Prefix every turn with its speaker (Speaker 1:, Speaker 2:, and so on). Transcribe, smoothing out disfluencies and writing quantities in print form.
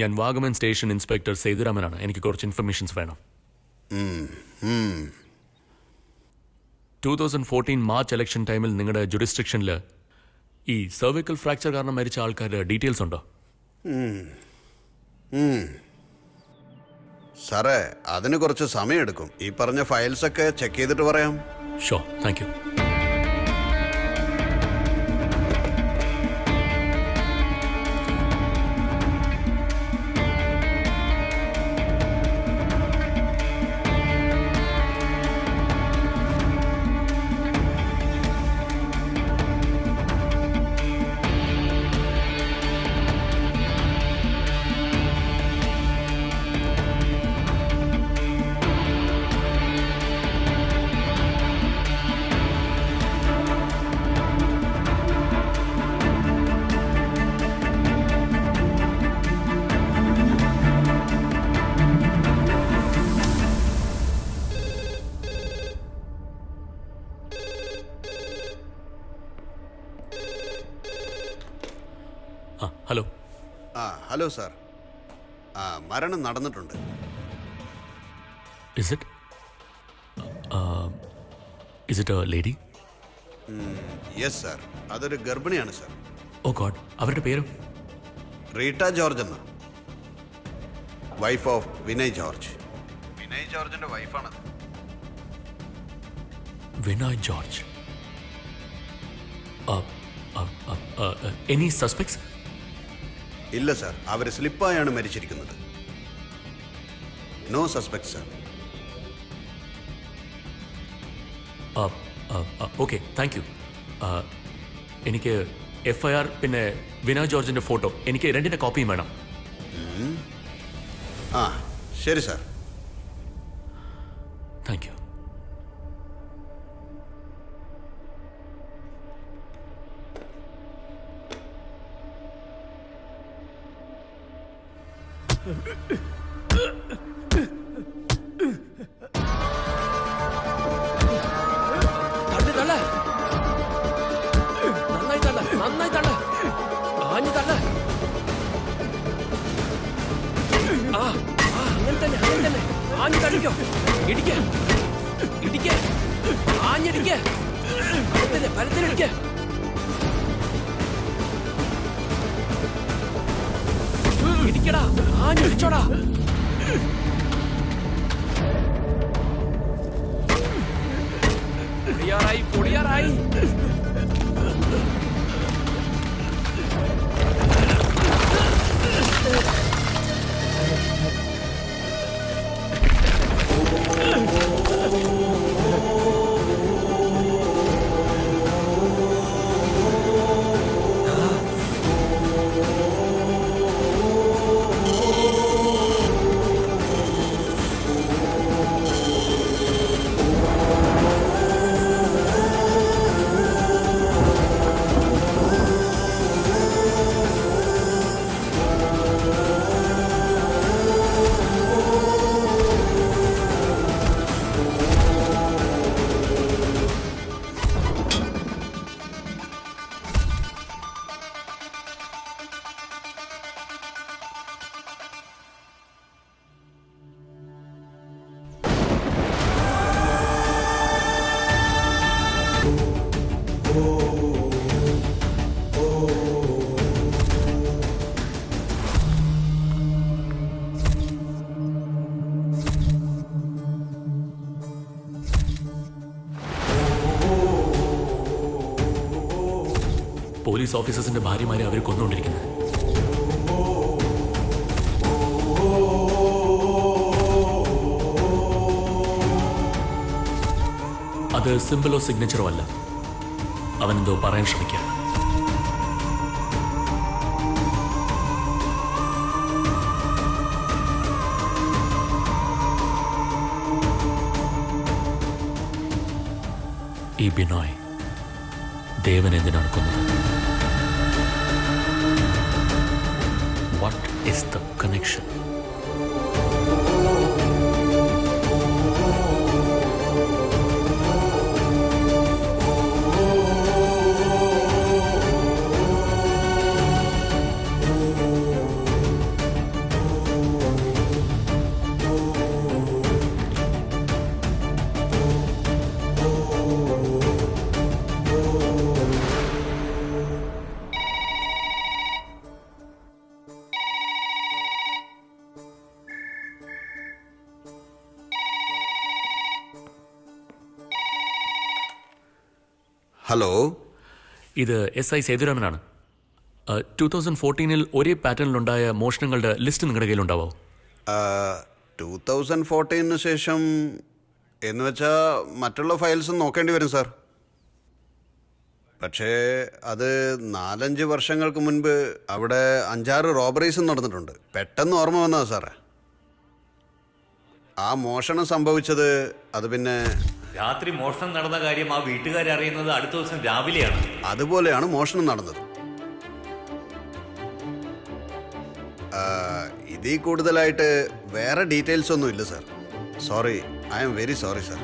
Speaker 1: ഞാൻ വാഗമൻ station inspector സേതുരാമനാണ്. എനിക്ക് കുറച്ച് ഇൻഫർമേഷൻസ് വേണം. 2014 മാർച്ച് ഇലക്ഷൻ ടൈമിൽ നിങ്ങളുടെ ജുഡിസ്ട്രിക്ഷനിൽ ഈ സെർവിക്കൽ ഫ്രാക്ചർ കാരണം മരിച്ച ആൾക്കാരുടെ ഡീറ്റെയിൽസ് ഉണ്ടോ?
Speaker 2: സാറേ, അതിന് കുറച്ച് സമയമെടുക്കും. ഈ പറഞ്ഞ ഫയൽസൊക്കെ ചെക്ക് ചെയ്തിട്ട് പറയാം.
Speaker 1: ഷോ, thank you. Hello.
Speaker 2: Hello sir. മരണം നടന്നിട്ടുണ്ട്.
Speaker 1: Is it a lady?
Speaker 2: Yes sir. അതൊരു ഗർഭിണിയാണ് സാർ.
Speaker 1: Oh God. അവരുടെ പേരും?
Speaker 2: റീറ്റ ജോർജ് എന്ന, വൈഫ് ഓഫ് വിനയ് ജോർജ്. വിനയ് ജോർജിന്റെ വൈഫാണത്.
Speaker 1: വിനയ് ജോർജ്. Any suspects?
Speaker 2: ഇല്ല സാർ, അവർ സ്ലിപ്പായാണ് മരിച്ചിരിക്കുന്നത്. No suspect sir.
Speaker 1: Okay, thank you. എനിക്ക് FIR പിന്നെ വിനയ് ജോർജിന്റെ ഫോട്ടോ, എനിക്ക് രണ്ടിന്റെ കോപ്പിയും വേണം.
Speaker 2: ശരി സാർ.
Speaker 1: Thank you.
Speaker 3: നന്നായി തള്ള, ആഞ്ഞു തള്ള. അങ്ങനെ തന്നെ ആഞ്ഞു തള്ളിക്കോ. ഇടിക്ക, ആഞ്ഞിടിക്ക, ഫലത്തിലിടിക്ക. ഇടിക്കടാ, ആഞ്ഞിടിച്ചോടാ. പൊടിയാറായി.
Speaker 1: പോലീസ് ഓഫീസേഴ്സിന്റെ ഭാര്യമാരെ അവർ കൊന്നുകൊണ്ടിരിക്കുന്നത്. അത് സിമ്പിളോ സിഗ്നേച്ചറോ അല്ല. അവനെന്തോ പറയാൻ ശ്രമിക്കുക. ഈ ബിനോയ് ദേവൻ എന്തിനാണ് കൊന്നത്? What is the connection?
Speaker 2: Hello.
Speaker 1: ഇത് SI സേതുരാമനാണ്. 2014 ഒരേ പാറ്റേണിലുണ്ടായ മോഷണങ്ങളുടെ ലിസ്റ്റ് നിങ്ങളുടെ കയ്യിലുണ്ടാവോ?
Speaker 2: 2014 ശേഷം എന്ന് വെച്ചാൽ മറ്റുള്ള ഫയൽസും നോക്കേണ്ടി വരും സാർ. പക്ഷേ അത് 4-5 വർഷങ്ങൾക്ക് മുൻപ് അവിടെ 5-6 റോബറീസും നടന്നിട്ടുണ്ട്. പെട്ടെന്ന് ഓർമ്മ വന്നതാ സാറേ. ആ മോഷണം സംഭവിച്ചത് അത് പിന്നെ
Speaker 4: രാത്രി മോഷണം നടന്ന കാര്യം ആ വീട്ടുകാരറിയുന്നത് അടുത്ത ദിവസം രാവിലെയാണ്.
Speaker 2: അതുപോലെയാണ് മോഷണം നടന്നത്. ഇതിൽ കൂടുതലായിട്ട് വേറെ ഡീറ്റെയിൽസ് ഒന്നും ഇല്ല sir. Sorry, I am very sorry sir.